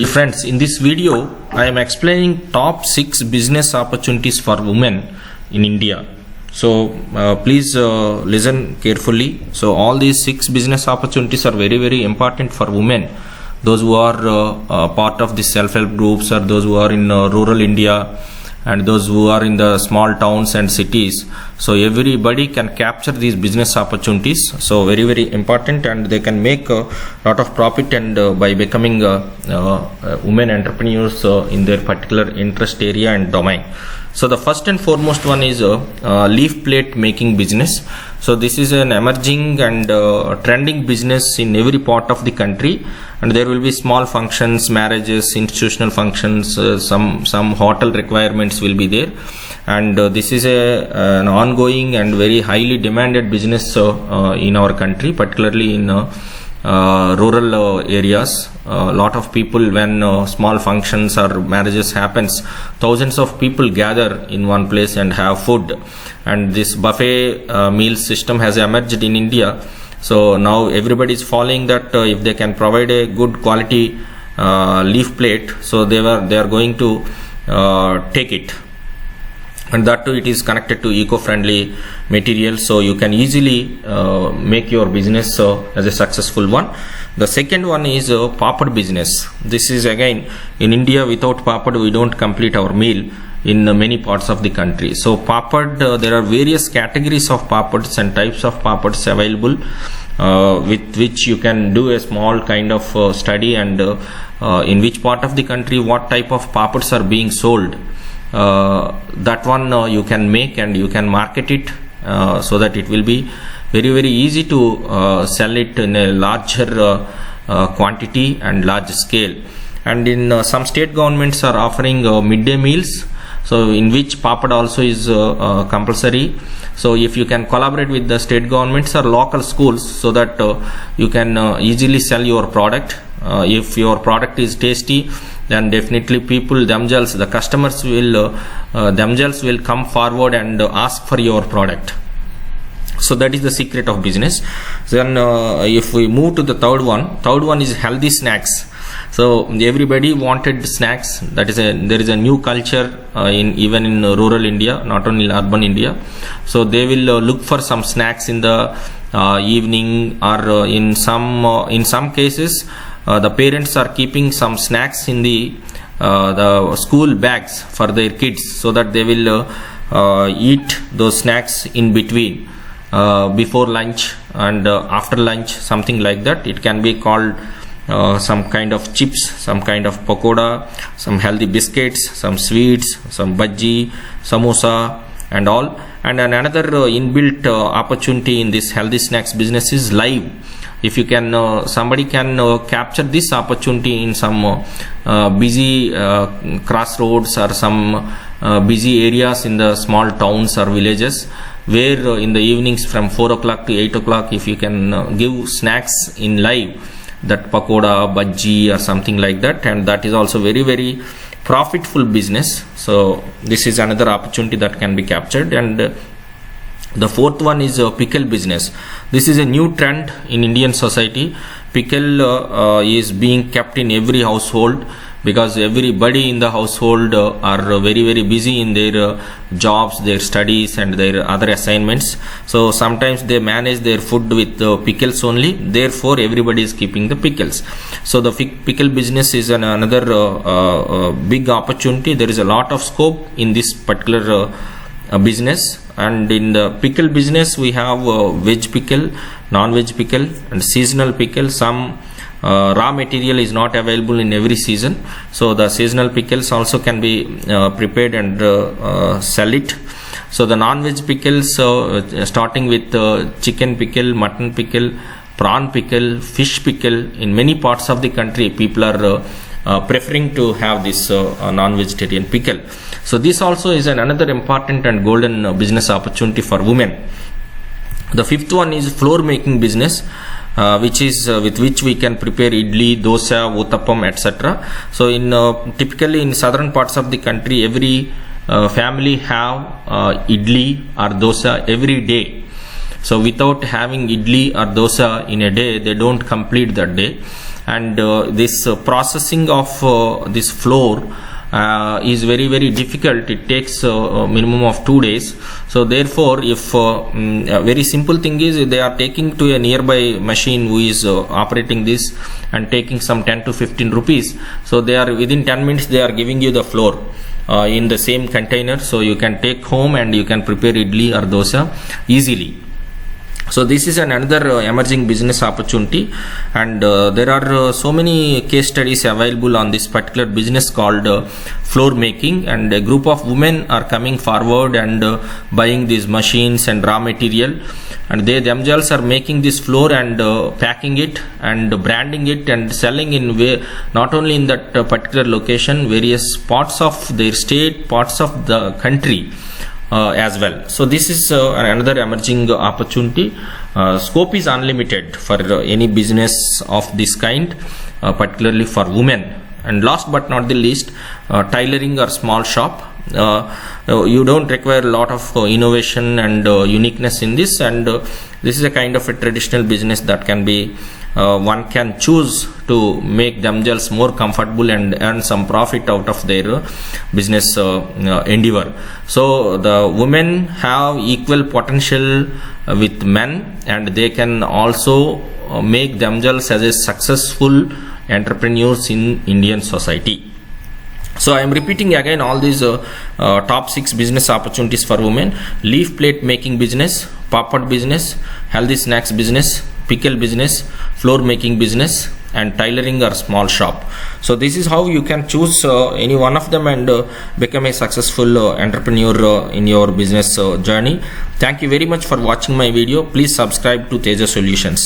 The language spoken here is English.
Friends, in this video, I am explaining top 6 business opportunities for women in India. So please listen carefully. So all these 6 business opportunities are very important for women. Those who are part of the self-help groups, or those who are in rural India, and those who are in the small towns and cities. So everybody can capture these business opportunities. So very important, and they can make a lot of profit and by becoming women entrepreneurs in their particular interest area and domain. So the first and foremost one is leaf plate making business. So this is an emerging and trending business in every part of the country, and there will be small functions, marriages, institutional functions, some hotel requirements will be there, and this is an ongoing and very highly demanded business in our country, particularly in rural areas. A lot of people, when small functions or marriages happens, thousands of people gather in one place and have food, and this buffet meal system has emerged in India. So now everybody is following that if they can provide a good quality leaf plate, so they are going to take it, and that too it is connected to eco-friendly materials, so you can easily make your business as a successful one. The second one is papad business. This is again in India. Without papad we don't complete our meal in many parts of the country. So papad, there are various categories of papads and types of papads available, with which you can do a small kind of study, and in which part of the country what type of papads are being sold. That one you can make and you can market it, so that it will be very easy to sell it in a larger quantity and large scale. And in some state governments are offering midday meals, so in which papad also is compulsory. So if you can collaborate with the state governments or local schools, so that you can easily sell your product. If your product is tasty, then definitely people themselves, the customers will themselves will come forward and ask for your product. So that is the secret of business. Then if we move to the third one is healthy snacks. So everybody wanted snacks. That is there is a new culture even in rural India, not only in urban India. So they will look for some snacks in the evening, or in some cases the parents are keeping some snacks in the school bags for their kids, so that they will eat those snacks in between, before lunch and after lunch, something like that. It can be called some kind of chips, some kind of pakoda, some healthy biscuits, some sweets, some bhaji, samosa and all. And another inbuilt opportunity in this healthy snacks business is live. If you can, somebody can capture this opportunity in some busy crossroads or some busy areas in the small towns or villages, where in the evenings from 4 o'clock to 8 o'clock, if you can give snacks in live, that pakoda, bhaji or something like that, and that is also very profitable business. So this is another opportunity that can be captured. And the fourth one is pickle business. This is a new trend in Indian society. Pickle is being kept in every household, because everybody in the household are very busy in their jobs, their studies and their other assignments. So sometimes they manage their food with pickles only, therefore everybody is keeping the pickles. So the pickle business is another big opportunity. There is a lot of scope in this particular business. And in the pickle business we have veg pickle, non-veg pickle and seasonal pickle. Some raw material is not available in every season, so the seasonal pickles also can be prepared and sell it. So the non-veg pickles, starting with chicken pickle, mutton pickle, prawn pickle, fish pickle, in many parts of the country people are preferring to have this non-vegetarian pickle. So this also is another important and golden business opportunity for women. The fifth one is flour making business, which is with which we can prepare idli, dosa, uttappam, etc. So in typically in southern parts of the country, every family have idli or dosa every day. So without having idli or dosa in a day, they don't complete that day. and this processing of this flour is very difficult. It takes a minimum of 2 days. So therefore, if a very simple thing is, they are taking to a nearby machine who is operating this and taking some 10 to 15 rupees. So they are within 10 minutes they are giving you the flour in the same container, so you can take home and you can prepare idli or dosa easily. So this is another emerging business opportunity, and there are so many case studies available on this particular business called flour making, and a group of women are coming forward and buying these machines and raw material, and they themselves are making this flour and packing it and branding it and selling in not only in that particular location, various parts of their state, parts of the country as well. So this is another emerging opportunity. Scope is unlimited for any business of this kind, particularly for women. And last but not the least, tailoring or small shop. You don't require a lot of innovation and uniqueness in this, and this is a kind of a traditional business that can be one can choose to make themselves more comfortable and earn some profit out of their business endeavor. So the women have equal potential with men, and they can also make themselves as a successful entrepreneurs in Indian society. So I am repeating again all these top 6 business opportunities for women: leaf plate making business, papad business, healthy snacks business, pickle business, flour making business, and tailoring or small shop. So this is how you can choose any one of them and become a successful entrepreneur in your business journey. Thank you very much for watching my video. Please subscribe to Teja Solutions.